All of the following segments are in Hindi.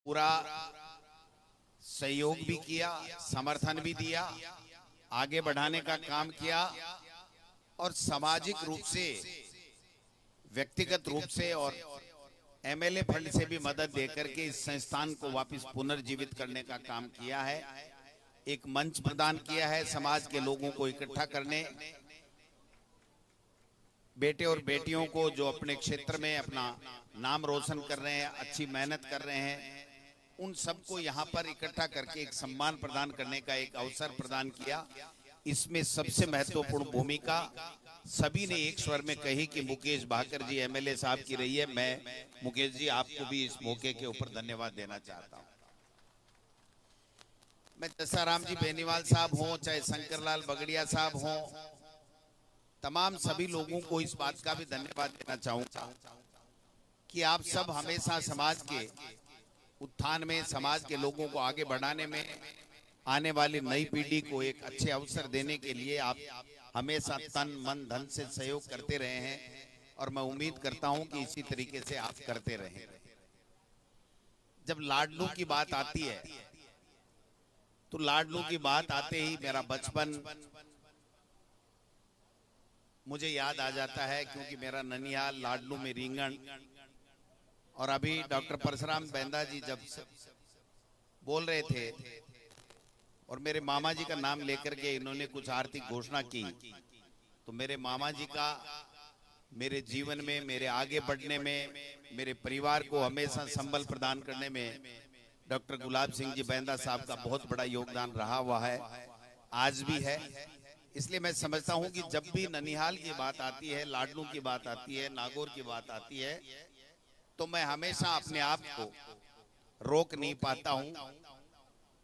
पूरा सहयोग भी किया, समर्थन भी दिया, आगे बढ़ाने का काम किया और सामाजिक रूप से, व्यक्तिगत रूप से और एमएलए फंड से भी मदद देकर के इस संस्थान को वापस पुनर्जीवित करने का काम किया है। एक मंच प्रदान किया है समाज के लोगों को इकट्ठा करने, बेटे और बेटियों को जो अपने क्षेत्र में अपना नाम रोशन कर रहे हैं, अच्छी मेहनत कर रहे हैं, उन सबको यहाँ पर इकट्ठा करके एक सम्मान प्रदान करने का एक अवसर प्रदान किया। इसमें सबसे महत्वपूर्ण भूमिका सभी ने एक स्वर में कही कि मुकेश भाकर जी एमएलए साहब की रही है। मैं मुकेश जी आपको भी इस मौके के ऊपर धन्यवाद देना चाहता हूँ। मैं जसाराम जी बेनीवाल साहब हों, चाहे शंकरलाल बगड़िया साहब हों, तमाम सभी लोगों को इस बात का भी धन्यवाद देना चाहूंगा कि आप सब हमेशा समाज के उत्थान में, समाज के लोगों को आगे बढ़ाने में, आने वाली नई पीढ़ी को एक अच्छे अवसर देने के लिए आप हमेशा तन मन धन से सहयोग करते रहे हैं और मैं उम्मीद करता हूं कि इसी तरीके से आप करते रहें। जब लाडलू की बात आती है तो लाडलू की बात आते ही मेरा बचपन मुझे याद आ जाता है, क्योंकि मेरा ननिहाल लाडलू में रींगण, और अभी डॉक्टर परशुराम बेंदा जी जब बोल रहे थे और मेरे मामा जी का नाम लेकर के इन्होंने कुछ आर्थिक घोषणा की, तो मेरे मामा जी का मेरे जीवन में, मेरे आगे बढ़ने में, मेरे परिवार को हमेशा संबल प्रदान करने में डॉक्टर गुलाब सिंह जी बेंदा साहब का बहुत बड़ा योगदान रहा हुआ है, आज भी है। इसलिए मैं समझता हूं कि जब भी ननिहाल की बात आती है, लाडलू की बात आती है, नागौर की बात आती है, तो मैं हमेशा अपने आप को रोक नहीं पाता हूं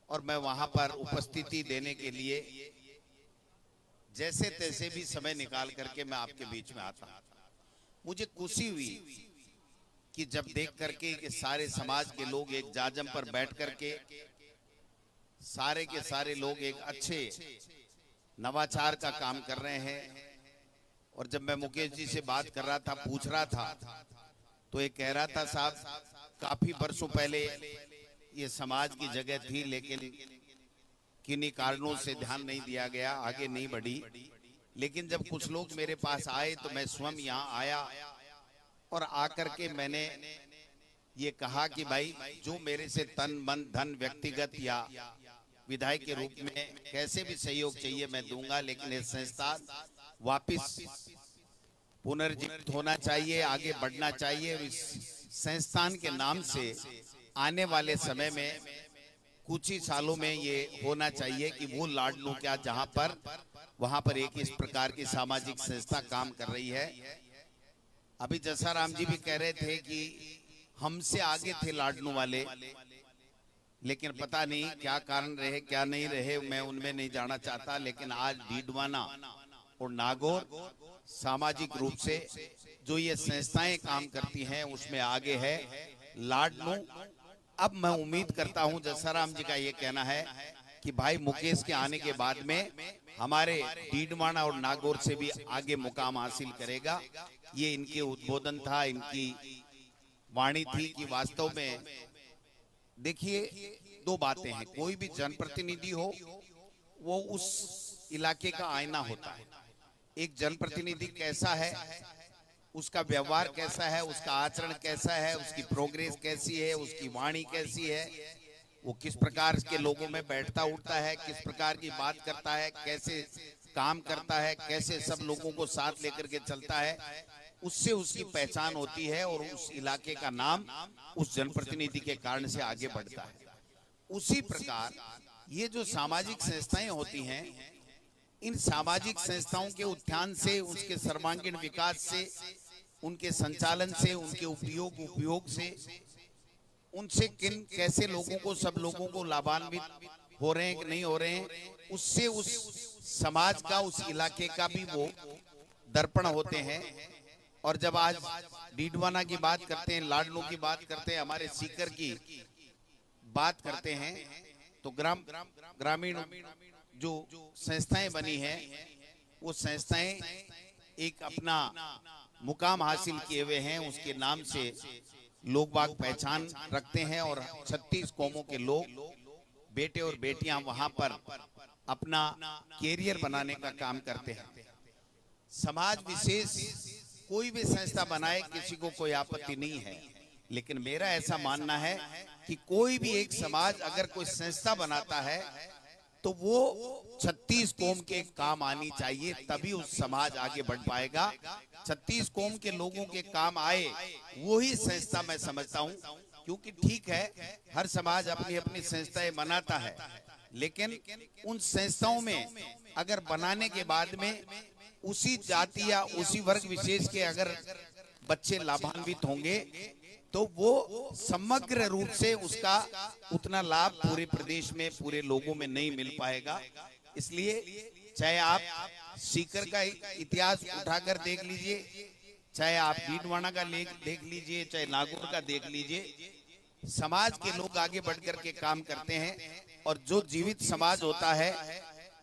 और मैं वहां पर उपस्थिति देने के लिए जैसे तैसे भी समय निकाल करके मैं आपके बीच में आता हूं। मुझे खुशी हुई कि जब देख करके कि सारे समाज के लोग एक जाजम पर बैठ करके सारे के सारे लोग एक अच्छे नवाचार का काम कर रहे हैं। और जब मैं मुकेश जी से बात कर रहा था, पूछ रहा था, तो ये कह रहा था साहब काफी वर्षों पहले ये समाज की जगह थी, लेकिन किन्हीं कारणों से ध्यान नहीं दिया गया, आगे नहीं बढ़ी। लेकिन जब कुछ लोग मेरे पास आए तो मैं स्वयं यहाँ आया और आकर के मैंने ये कहा कि भाई जो मेरे से तन मन धन व्यक्तिगत या विधायक के रूप में कैसे भी सहयोग चाहिए मैं दूंगा, लेकिन ये संस्थान वापिस पुनर्जीवित होना चाहिए, आगे बढ़ना चाहिए। इस संस्थान के नाम से आने वाले समय में कुछ ही सालों में ये होना चाहिए कि वो लाडलू क्या जहां पर वहां पर एक इस प्रकार की सामाजिक संस्था काम कर रही है। अभी जसाराम जी भी कह रहे थे कि हमसे आगे थे लाडलू वाले, लेकिन पता नहीं क्या कारण रहे क्या नहीं रहे, मैं उनमें नहीं जाना चाहता। लेकिन आज डीडवाना और नागौर सामाजिक रूप से जो ये संस्थाएं काम करती हैं उसमें आगे है लाडलू। अब मैं उम्मीद करता हूं, जसाराम जी का ये कहना है कि भाई मुकेश के आने के बाद में हमारे डीडवाना और नागौर से भी आगे मुकाम हासिल करेगा। ये इनके उद्बोधन था, इनकी वाणी थी कि वास्तव में देखिए दो बातें हैं, कोई भी जनप्रतिनिधि हो वो उस इलाके का आईना होता है। एक जनप्रतिनिधि कैसा है, उसका व्यवहार कैसा है, उसका आचरण कैसा है, उसकी प्रोग्रेस कैसी है, उसकी वाणी कैसी है, वो किस प्रकार के लोगों में बैठता उठता है, किस प्रकार की बात करता है, कैसे काम करता है, कैसे सब लोगों को साथ लेकर के चलता है, उससे उसकी पहचान होती है और उस इलाके का नाम उस जनप्रतिनिधि के कारण से आगे बढ़ता है। उसी प्रकार ये जो सामाजिक संस्थाएं होती हैं, इन सामाजिक संस्थाओं के उत्थान से, उसके सर्वांगीण विकास से, उनके संचालन से, उनके उपयोग से, उनसे किन कैसे लोगों को, सब लोगों को लाभान्वित हो रहे हैं कि नहीं हो रहे हैं, उससे उस समाज का, उस इलाके का भी वो दर्पण होते हैं। और जब आज डीडवाना की बात करते हैं, लाडलू की बात करते हैं, हमारे सीकर की बात करते हैं, तो ग्रामीण जो संस्थाएं बनी हैं वो संस्थाएं एक अपना मुकाम हासिल किए हुए हैं। उसके नाम से लोग बाग पहचान रखते हैं और 36 कौमों के लोग बेटे और बेटियां वहां पर अपना कैरियर बनाने का काम करते हैं। समाज विशेष कोई भी संस्था बनाए, किसी को कोई आपत्ति नहीं है, लेकिन मेरा ऐसा मानना है कि कोई भी एक समाज अगर कोई संस्था बनाता है तो वो 36 कौम के काम आनी चाहिए, तभी उस समाज आगे बढ़ पाएगा। 36 कौम के लोगों के काम आए वो ही संस्था मैं समझता हूं। क्योंकि ठीक है, हर समाज अपनी अपनी संस्थाएं बनाता है, लेकिन उन संस्थाओं में अगर बनाने के बाद में उसी जाति या उसी वर्ग विशेष के अगर बच्चे लाभान्वित होंगे तो वो समग्र रूप से उसका उतना लाभ पूरे प्रदेश में पूरे लोगों में नहीं मिल पाएगा। इसलिए चाहे आप सीकर का इतिहास उठाकर देख लीजिए, चाहे आप डीडवाना का देख लीजिए, चाहे नागौर का देख लीजिए, समाज के लोग आगे बढ़कर के काम करते हैं। और जो जीवित समाज होता है,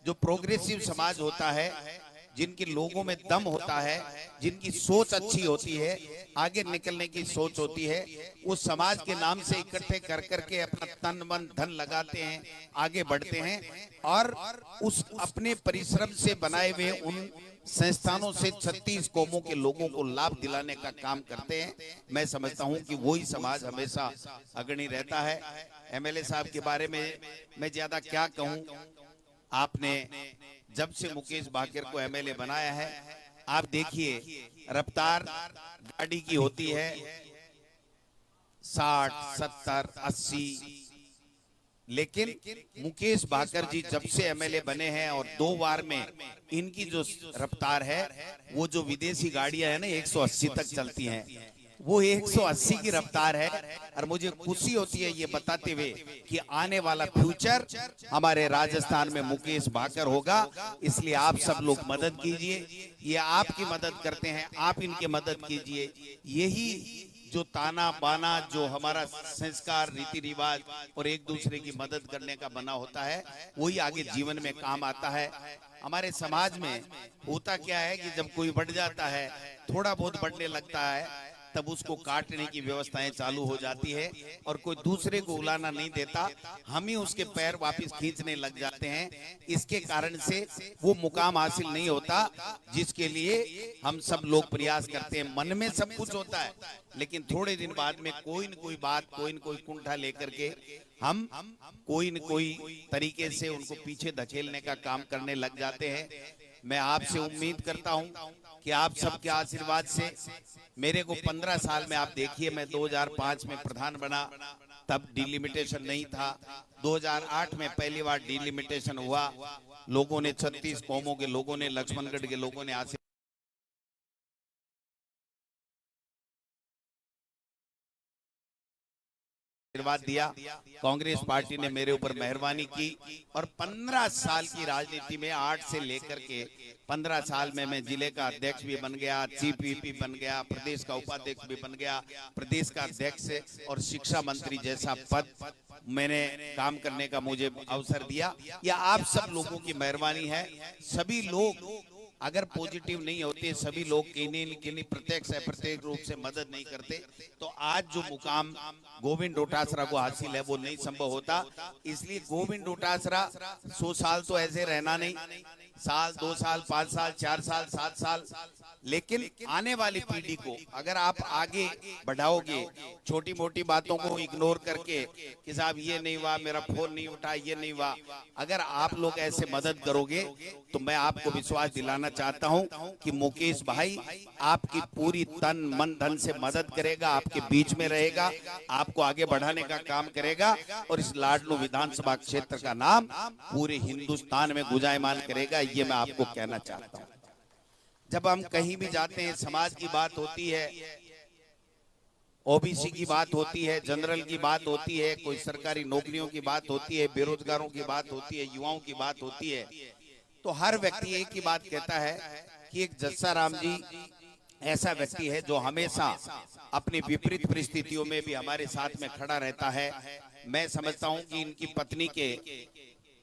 जो प्रोग्रेसिव समाज होता है, जिनके लोगों में दम होता है, जिनकी सोच अच्छी होती है, आगे निकलने की सोच होती है, उस समाज के नाम से इकट्ठे कर करके अपना तन मन धन लगाते हैं, आगे बढ़ते हैं और उस अपने परिश्रम से बनाए हुए उन संस्थानों से 36 कौमों के लोगों को लाभ दिलाने का काम करते हैं। मैं समझता हूं कि वही समाज हमेशा अग्रणी रहता है। एमएलए साहब के बारे में मैं ज्यादा क्या कहूं, आपने जब से मुकेश भाकर को एमएलए बनाया है, आप देखिए रफ्तार गाड़ी की होती है 60, 70, 80, लेकिन मुकेश भाकर जी जब से एमएलए बने हैं और 2 बार में इनकी जो रफ्तार है, वो जो विदेशी गाड़ियां है ना 180 तक चलती हैं, वो 180 की रफ्तार है। और मुझे खुशी होती है ये बताते हुए कि आने वाला फ्यूचर हमारे राजस्थान में मुकेश भाकर होगा। इसलिए आप सब लोग मदद कीजिए, ये आपकी मदद करते हैं, आप इनकी मदद कीजिए। यही जो ताना बाना, जो हमारा संस्कार, रीति रिवाज और एक दूसरे की मदद करने का बना होता है, वही आगे जीवन में काम आता है। हमारे समाज में होता क्या है कि जब कोई बढ़ जाता है, थोड़ा बहुत बढ़ने लगता है, तब उसको काटने की व्यवस्थाएं चालू हो जाती है और कोई दूसरे को उलाना नहीं देता, हम ही उसके पैर वापस खींचने लग जाते हैं। इसके कारण से वो मुकाम हासिल नहीं होता जिसके लिए हम सब लोग प्रयास करते हैं। मन में सब कुछ होता है, लेकिन थोड़े दिन बाद में कोई न कोई बात, कोई न कोई कुंठा लेकर के हम कोई न कोई तरीके से उनको पीछे धकेलने का काम करने लग जाते हैं। मैं आपसे उम्मीद करता हूं कि आप सबके आशीर्वाद से, मेरे को 15 साल में, आप देखिए मैं 2005 में प्रधान बना, तब डिलिमिटेशन नहीं था। 2008 में पहली बार डिलिमिटेशन हुआ, लोगों ने 36 कौमों के लोगों ने, लक्ष्मणगढ़ के लोगों ने आशीर्वाद दिया। कांग्रेस पार्टी ने मेरे ऊपर मेहरबानी की और 15 साल की राजनीति में 8 से लेकर के 15 साल में मैं जिले का अध्यक्ष भी बन गया, चीफ वीपी बन गया, प्रदेश का उपाध्यक्ष भी बन गया, प्रदेश का अध्यक्ष और शिक्षा मंत्री जैसा पद मैंने काम करने का मुझे अवसर दिया। यह आप सब लोगों की मेहरबानी है। सभी लोग अगर पॉजिटिव नहीं होते, सभी लोग किन्हीं प्रत्यक्ष है प्रत्येक रूप से मदद नहीं करते, तो आज जो मुकाम गोविंद डोटासरा को हासिल है वो नहीं संभव होता। इसलिए गोविंद डोटासरा 100 साल तो ऐसे रहना नहीं, साल, 2 साल, 5 साल, 4 साल, 7 साल, लेकिन आने वाली पीढ़ी को अगर आप आगे बढ़ाओगे, छोटी मोटी बातों को इग्नोर करके कि साहब ये नहीं हुआ, मेरा फोन नहीं उठा, ये नहीं हुआ, अगर आप लोग ऐसे मदद करोगे तो मैं आपको विश्वास दिलाना चाहता हूं कि मुकेश भाई आपकी पूरी तन मन धन से मदद करेगा, आपके बीच में रहेगा, आपको आगे बढ़ाने का काम करेगा और इस लाडलू विधानसभा क्षेत्र का नाम पूरे हिंदुस्तान में गुंजायमान करेगा। ये मैं आपको कहना चाहता हूं। जब हम कहीं भी जाते हैं, समाज की बात होती है, ओबीसी की बात होती है, जनरल की बात होती है, कोई सरकारी नौकरियों की बात होती है, बेरोजगारों की बात होती है, युवाओं की बात होती है, तो हर व्यक्ति एक ही बात कहता है कि एक जस्साराम जी ऐसा व्यक्ति है जो हमेशा अपनी विपरीत परिस्थितियों में भी हमारे साथ में खड़ा रहता है। मैं समझता हूं कि इनकी पत्नी के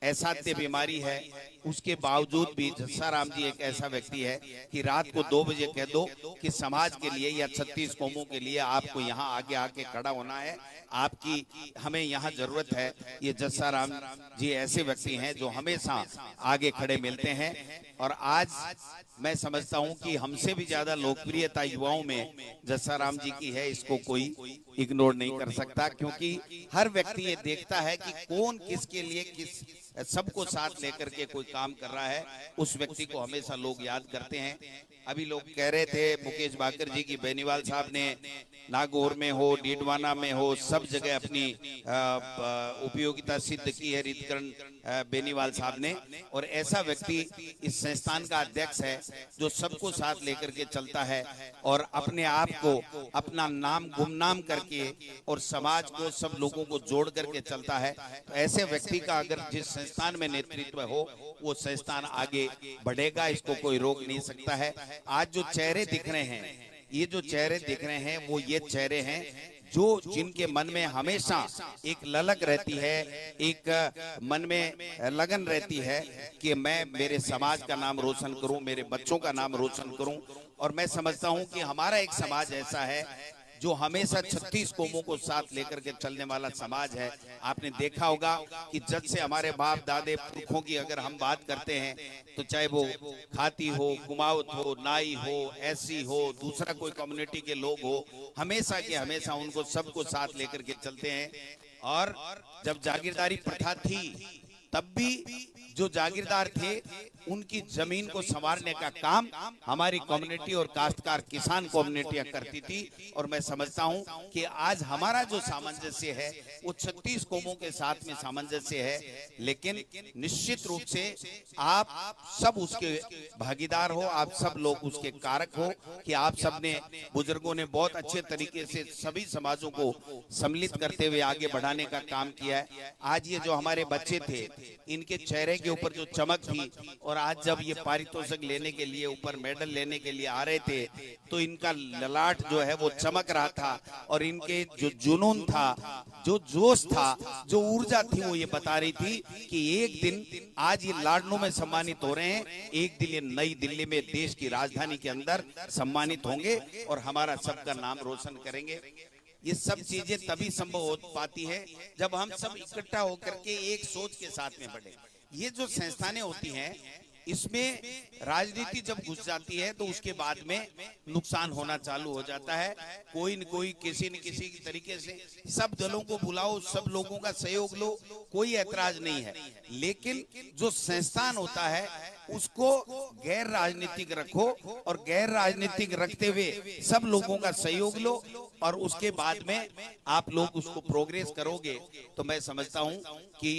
असाध्य बीमारी है, उसके बावजूद भी जस्साराम जी एक ऐसा व्यक्ति है कि रात को 2 बजे कह दो कि समाज के लिए या 36 कौमों के लिए आपको यहाँ आगे आके खड़ा होना है, आपकी हमें यहाँ जरूरत है। ये जस्साराम जी ऐसे व्यक्ति हैं जो हमेशा आगे खड़े मिलते हैं। और आज मैं समझता हूँ कि हमसे भी ज्यादा लोकप्रियता युवाओं में जस्साराम जी की है, इसको कोई इग्नोर नहीं कर सकता, क्योंकि हर व्यक्ति ये देखता है कि कौन किसके लिए किस सबको साथ लेकर के कोई काम कर रहा है, उस व्यक्ति को हमेशा लोग याद करते हैं। अभी लोग कह रहे थे मुकेश बाकर जी की बेनीवाल साहब ने नागौर में हो, डीडवाना में हो, सब जगह अपनी उपयोगिता सिद्ध की है रितकरण बेनीवाल साहब ने। और ऐसा व्यक्ति इस संस्थान का अध्यक्ष है जो सबको साथ लेकर के चलता है और अपने आप को अपना नाम गुमनाम करके और समाज को सब लोगों को जोड़ करके चलता है। तो ऐसे व्यक्ति का अगर जिस संस्थान में नेतृत्व हो वो संस्थान आगे बढ़ेगा, इसको कोई रोक नहीं सकता है। आज जो चेहरे दिख रहे हैं, ये जो चेहरे दिख रहे हैं वो ये चेहरे हैं जो जिनके मन में हमेशा एक ललक रहती है, एक मन में लगन रहती है कि मैं मेरे समाज का नाम रोशन करूं, मेरे बच्चों का नाम रोशन करूं। और मैं समझता हूं कि हमारा एक समाज ऐसा है जो हमेशा 36 कौमों को साथ लेकर के चलने वाला समाज है। आपने देखा होगा कि जब से हमारे बाप दादे पुरखों की अगर हम बात करते हैं तो चाहे वो खाती हो, कुमाऊत हो, नाई हो, ऐसी हो, दूसरा कोई कम्युनिटी के लोग हो, हमेशा के हमेशा उनको सबको साथ लेकर के चलते हैं। और जब जागीरदारी प्रथा थी तब भी जो जागीरदार थे उनकी जमीन को संवारने का काम हमारी कम्युनिटी और काश्तकार किसान कम्युनिटियां करती थी। और मैं समझता हूं कि आज हमारा जो सामंजस्य है वो 36 कौमों के साथ में सामंजस्य है, लेकिन निश्चित रूप से आप सब उसके भागीदार हो, आप सब लोग उसके कारक हो कि आप सब ने बुजुर्गों ने बहुत अच्छे तरीके से सभी समाजों को सम्मिलित करते हुए आगे बढ़ाने का काम किया है। आज ये जो हमारे बच्चे थे इनके चेहरे के ऊपर जो चमक थी, और आज जब ये पारितोषिक लेने के लिए ऊपर मेडल लेने के लिए आ रहे थे तो इनका ललाट जो है वो चमक रहा था, और इनके जो जुनून था, जो जोश था, जो ऊर्जा थी, वो ये बता रही थी कि एक दिन आज ये लाडनों में सम्मानित हो रहे हैं, एक दिन ये नई दिल्ली में देश की राजधानी के अंदर सम्मानित होंगे और हमारा सबका नाम रोशन करेंगे। ये सब चीजें तभी संभव हो पाती है जब हम सब इकट्ठा होकर के एक सोच के साथ में बढ़े। ये जो संस्थानें होती हैं इसमें राजनीति जब घुस जाती है तो उसके बाद में नुकसान होना चालू हो जाता है। कोई न कोई किसी न किसी की तरीके से सब दलों को बुलाओ, सब लोगों का सहयोग लो, कोई ऐतराज नहीं है, लेकिन जो संस्थान होता है उसको गैर राजनीतिक रखो और गैर राजनीतिक रखते हुए सब लोगों का सहयोग लो और उसके बाद में आप लोग उसको प्रोग्रेस करोगे तो मैं समझता हूं कि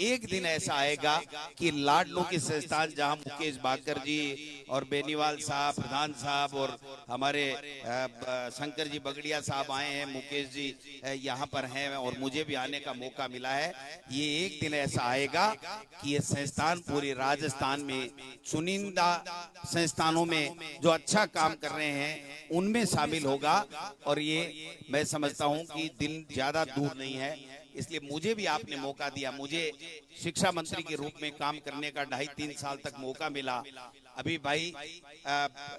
एक दिन ऐसा आएगा कि लाडलों के संस्थान जहां मुकेश बाकर जी और बेनीवाल साहब, प्रधान साहब और हमारे शंकर जी बगड़िया साहब आए हैं, मुकेश जी यहाँ पर हैं और मुझे भी आने का मौका मिला है। ये एक दिन ऐसा आएगा कि ये संस्थान पूरे राजस्थान में चुनिंदा संस्थानों में जो अच्छा काम कर रहे हैं उनमें शामिल होगा। और ये मैं समझता हूं कि दिन ज्यादा दूर नहीं है, इसलिए मुझे भी आपने मौका दिया। मुझे शिक्षा मंत्री के रूप में काम करने का 2.5-3 साल तक मौका मिला। अभी भाई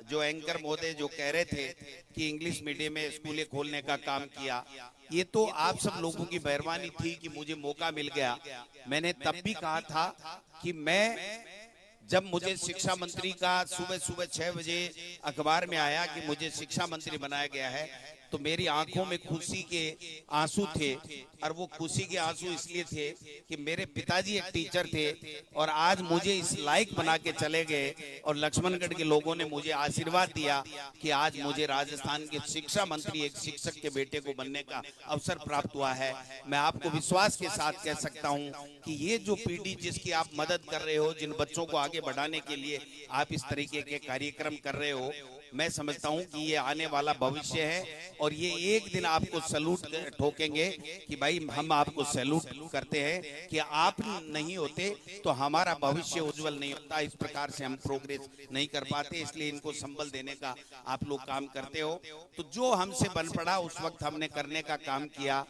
जो एंकर महोदय जो कह रहे थे कि इंग्लिश मीडियम में स्कूलें खोलने का काम किया, ये तो आप सब लोगों की मेहरबानी थी कि मुझे मौका मिल गया। मैंने तब भी कहा था कि मैं जब मुझे शिक्षा मंत्री का सुबह सुबह 6 बजे अखबार में आया कि मुझे शिक्षा मंत्री बनाया गया है तो मेरी आंखों में खुशी के आंसू थे। और वो खुशी के आंसू इसलिए थे कि मेरे पिताजी एक टीचर थे और आज मुझे इस लायक बना के चले गए और लक्ष्मणगढ़ के लोगों ने मुझे आशीर्वाद दिया कि आज मुझे राजस्थान के शिक्षा मंत्री एक शिक्षक के बेटे को बनने का अवसर प्राप्त हुआ है। मैं आपको विश्वास के साथ कह सकता हूं कि ये जो पीढ़ी जिसकी आप मदद कर रहे हो, जिन बच्चों को आगे बढ़ाने के लिए आप इस तरीके के कार्यक्रम कर रहे हो, मैं समझता हूं कि ये आने वाला भविष्य है और ये एक दिन आपको सैल्यूट ठोकेंगे कि भाई हम आपको सैल्यूट करते हैं कि आप नहीं होते तो हमारा भविष्य उज्जवल नहीं होता, इस प्रकार से हम प्रोग्रेस नहीं कर पाते, इसलिए इनको संबल देने का आप लोग काम करते हो। तो जो हमसे बन पड़ा उस वक्त हमने करने का काम किया।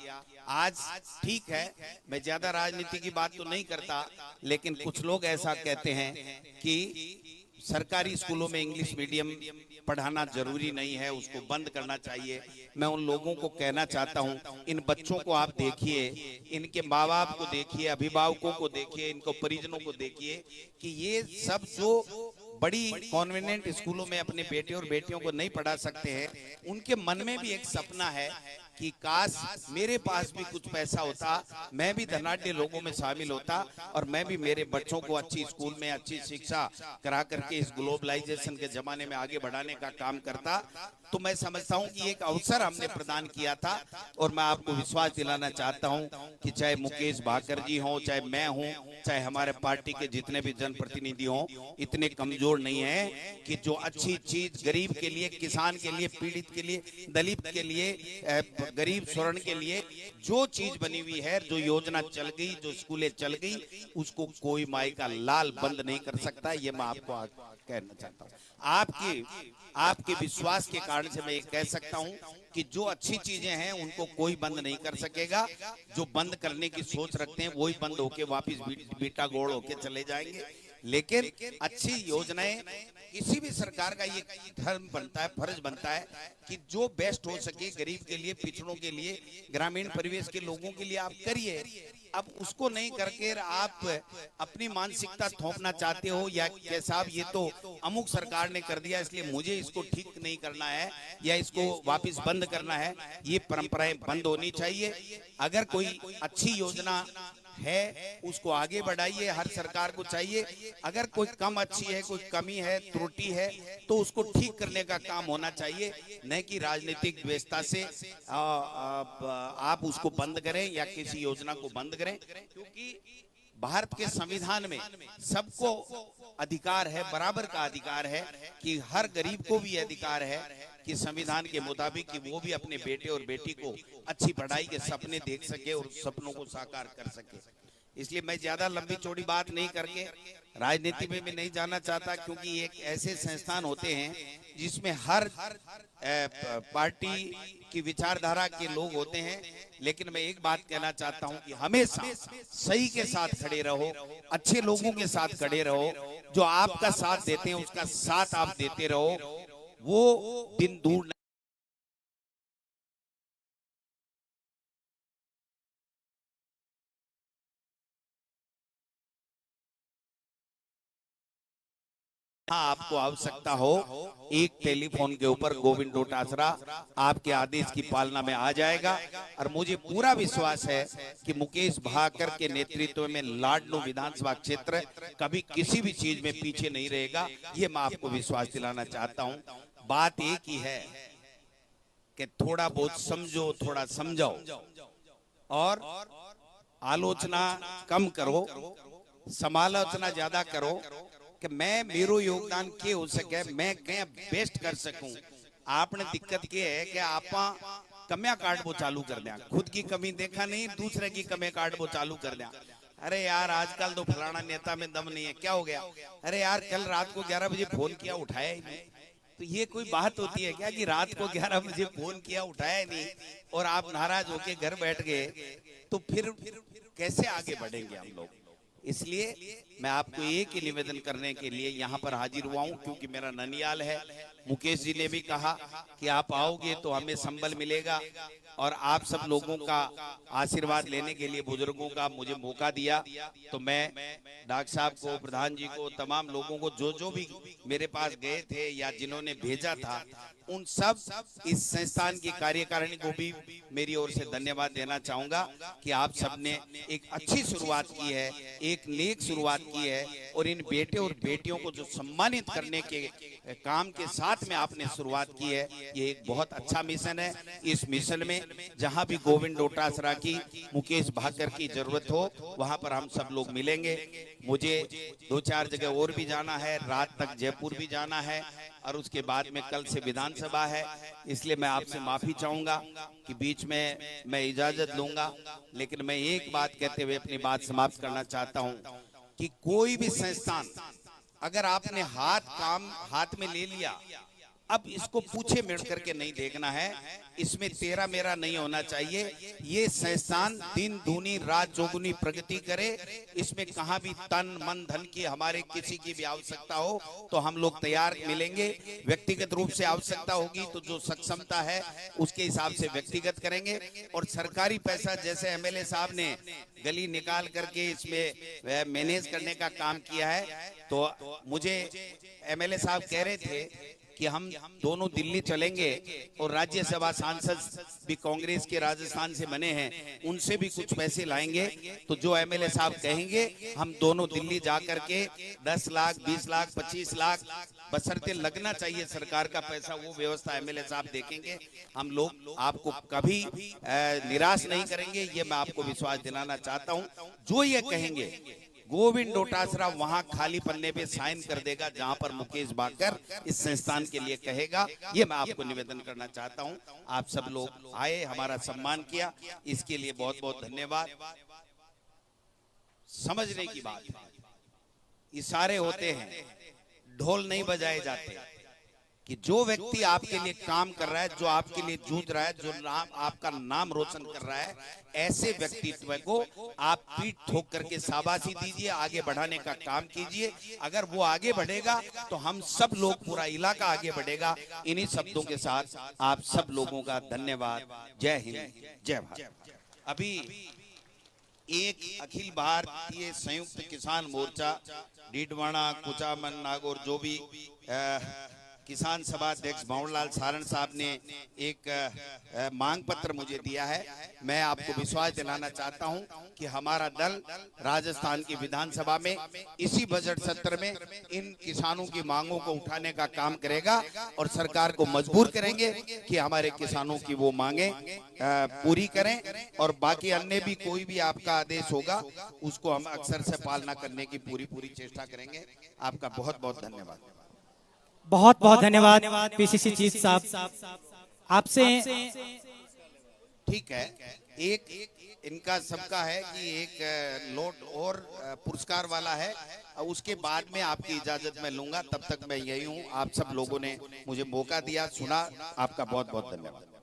आज ठीक है, मैं ज्यादा राजनीति की बात तो नहीं करता, लेकिन कुछ लोग ऐसा कहते हैं कि सरकारी स्कूलों में इंग्लिश मीडियम पढ़ाना जरूरी नहीं है, उसको बंद करना चाहिए। मैं उन लोगों को कहना चाहता हूं, इन बच्चों को आप देखिए, इनके माँ बाप को देखिए, अभिभावकों को देखिए, इनको परिजनों को देखिए कि ये सब जो बड़ी कॉन्वेंट स्कूलों में अपने बेटे और बेटियों को नहीं पढ़ा सकते हैं, उनके मन में भी एक सपना है कि काश मेरे पास भी कुछ पैसा होता, मैं भी धनाढ्य लोगों में शामिल होता और मैं भी मेरे बच्चों को अच्छी स्कूल में अच्छी शिक्षा करा करके इस ग्लोबलाइजेशन के जमाने में आगे बढ़ाने का काम करता। तो मैं समझता हूं कि एक अवसर हमने प्रदान किया था और मैं आपको विश्वास दिलाना चाहता हूं कि चाहे मुकेश भाकर जी हों, चाहे मैं हूं, चाहे हमारे पार्टी के जितने भी जनप्रतिनिधि हों, इतने कमजोर नहीं है कि जो अच्छी चीज गरीब के लिए, किसान के लिए, पीड़ित के लिए, दलित के लिए, गरीब स्वर्ण के लिए जो चीज बनी हुई है, जो योजना चल गई, जो स्कूलें चल गई, उसको कोई माई का लाल बंद नहीं कर सकता। ये मैं आपको कहना चाहता हूँ। आपके विश्वास के कारण से मैं ये कह सकता हूँ कि जो अच्छी चीजें हैं उनको कोई बंद नहीं कर सकेगा। जो बंद करने की सोच रखते हैं वही बंद होके वापिस बीटा गोड़ होके चले जाएंगे। लेकिन अच्छी योजनाएं किसी भी सरकार का ये धर्म बनता है, फर्ज बनता है कि जो बेस्ट हो सके गरीब के लिए, पिछड़ों के लिए, ग्रामीण परिवेश के लोगों के लिए आप करिए। अब उसको नहीं करके आप अपनी मानसिकता थोपना चाहते हो या कि साहब ये तो अमुक सरकार ने कर दिया इसलिए मुझे इसको ठीक नहीं करना है या इसको वापस बंद करना है, ये परंपराएं बंद होनी चाहिए। अगर कोई अच्छी योजना है उसको आगे बढ़ाइए, हर सरकार को चाहिए। अगर कोई कम अच्छी है, कोई कमी है, त्रुटि है, तो उसको ठीक करने का काम होना चाहिए, न कि राजनीतिक व्यवस्था से आप उसको बंद करें या किसी योजना को बंद करें। क्योंकि भारत के संविधान में सबको अधिकार है, बराबर का अधिकार है कि हर गरीब को भी अधिकार है कि संविधान के मुताबिक कि वो भी अपने बेटे और बेटी को अच्छी पढ़ाई के सपने देख सके और सपनों को साकार कर सके। इसलिए मैं ज्यादा लंबी चौड़ी बात नहीं करके राजनीति में भी नहीं जाना चाहता, क्योंकि एक ऐसे संस्थान होते हैं जिसमें हर पार्टी की विचारधारा के लोग होते हैं। लेकिन मैं एक बात कहना चाहता हूं कि हमेशा सही के साथ खड़े रहो, अच्छे लोगों के साथ खड़े रहो, जो आपका साथ देते हैं उसका साथ आप देते रहो, वो दिन दूर नहीं। आपको आवश्यकता हो एक टेलीफोन के ऊपर गोविंद डोटासरा आपके आदेश की पालना में आ जाएगा। और मुझे पूरा विश्वास है कि मुकेश भाकर के नेतृत्व में लाडनू विधानसभा क्षेत्र कभी किसी भी चीज में पीछे नहीं रहेगा, ये मैं आपको विश्वास दिलाना चाहता हूं। बात एक ही है कि थोड़ा बहुत समझो, थोड़ा समझाओ और आलोचना कम करो, समालोचना ज्यादा करो कि मैं मेरो योगदान के हो सके, मैं क्या बेस्ट कर सकूं। आपने दिक्कत के है कि आप कमियां कार्ड वो चालू कर दिया, खुद की कमी देखा नहीं, दूसरे की कमी कार्ड वो चालू कर दिया। अरे यार आजकल तो फलाना नेता में दम नहीं है, क्या हो गया? अरे यार कल रात को 11 बजे फोन किया, उठाया ही नहीं। तो ये कोई बात होती है क्या कि रात को 11 बजे फोन किया, उठाया ही नहीं और आप नाराज होके घर बैठ गए? तो फिर कैसे आगे बढ़ेंगे हम लोग? इसलिए मैं आपको एक ही निवेदन करने के लिए यहाँ पर हाजिर हुआ हूँ, क्योंकि मेरा ननियाल है। मुकेश जी ने भी कहा कि आप आओगे तो हमें संबल मिलेगा और आप सब लोगों का आशीर्वाद लेने के लिए बुजुर्गों का मुझे मौका दिया। तो मैं डॉक्टर साहब को, प्रधान जी को, तमाम लोगों को जो भी मेरे पास गए थे या जिन्होंने भेजा था, उन सब इस संस्थान की कार्यकारिणी को भी मेरी ओर से धन्यवाद देना चाहूंगा कि आप सबने एक अच्छी शुरुआत की है, एक नेक शुरुआत की है। और इन बेटे और बेटियों को जो सम्मानित करने के काम के साथ में आपने शुरुआत की है, ये एक बहुत अच्छा मिशन है। इस मिशन में जहां भी गोविंद डोटासरा की, मुकेश भाकर की जरूरत हो, वहां पर हम सब लोग मिलेंगे। मुझे 2-4 जगह और भी जाना है, रात तक जयपुर भी जाना है, और उसके बाद में कल से विधानसभा है। इसलिए मैं आपसे माफी चाहूंगा कि बीच में मैं इजाजत लूंगा, लेकिन मैं एक बात कहते हुए अपनी बात समाप्त करना चाहता हूं कि कोई भी संस्थान अगर आपने हाथ में ले लिया, अब इसको पूछे मेड़ करके नहीं देखना है, इसमें तेरा मेरा नहीं होना चाहिए। ये संस्थान दिन दूनी रात चौगुनी प्रगति करे, इसमें कहां भी तन मन धन की हमारे किसी की भी आवश्यकता हो तो हम लोग तैयार मिलेंगे। व्यक्तिगत रूप से आवश्यकता होगी तो जो सक्षमता है उसके हिसाब से व्यक्तिगत करेंगे। और सरकारी पैसा जैसे एमएलए साहब ने गली निकाल करके इसमें मैनेज करने का काम किया है, तो मुझे एमएलए साहब कह रहे थे कि हम दोनों दिल्ली चलेंगे और राज्यसभा सांसद भी कांग्रेस के राजस्थान से बने हैं, उनसे भी कुछ पैसे लाएंगे। तो जो एमएलए साहब कहेंगे हम दोनों दिल्ली जाकर के 10 लाख 20 लाख 25 लाख बशर्ते लगना चाहिए सरकार का पैसा, वो व्यवस्था एमएलए साहब देखेंगे। हम लोग आपको कभी निराश नहीं करेंगे, ये मैं आपको विश्वास दिलाना चाहता हूं। जो ये कहेंगे गोविंद डोटासरा वहां खाली पन्ने पे साइन कर देगा जहां पर मुकेश भाकर इस संस्थान के लिए कहेगा। ये मैं आपको निवेदन करना चाहता हूं। आप सब लोग आए, हमारा सम्मान किया, इसके लिए बहुत बहुत धन्यवाद। समझने की बात है, इशारे होते हैं, ढोल नहीं बजाए जाते। कि जो व्यक्ति आपके लिए काम कर रहा है, जो आपके लिए जूझ रहा है, जो आपका नाम रोशन कर रहा है, ऐसे व्यक्तित्व को आप पीठ ठोक करके शाबाशी दीजिए, आगे बढ़ाने का काम कीजिए। अगर वो आगे बढ़ेगा तो हम सब लोग, पूरा इलाका आगे बढ़ेगा। इन्हीं शब्दों के साथ आप सब लोगों का धन्यवाद। जय हिंद, जय भारत। अभी एक अखिल भारतीय संयुक्त किसान मोर्चा डीडवाना, कुचामन, नागौर, जो भी किसान सभा अध्यक्ष भंवरलाल सारण साहब ने एक मांग पत्र मुझे दिया है। मैं आपको विश्वास दिलाना चाहता हूं कि हमारा दल राजस्थान की विधानसभा में इसी बजट सत्र में इन किसानों की मांगों को उठाने का काम करेगा और सरकार को मजबूर करेंगे कि हमारे किसानों की वो मांगे पूरी करें। और बाकी अन्य भी कोई भी आपका आदेश होगा उसको हम अक्सर से पालना करने की पूरी चेष्टा करेंगे। आपका बहुत बहुत धन्यवाद। बहुत बहुत धन्यवाद पीसीसी चीफ साहब। आपसे ठीक है, एक इनका सबका है कि एक लोट और पुरस्कार वाला है, उसके बाद में आपकी इजाजत मैं लूंगा। तब तक मैं यही हूं। आप सब लोगों ने मुझे मौका दिया, सुना, आपका बहुत बहुत धन्यवाद।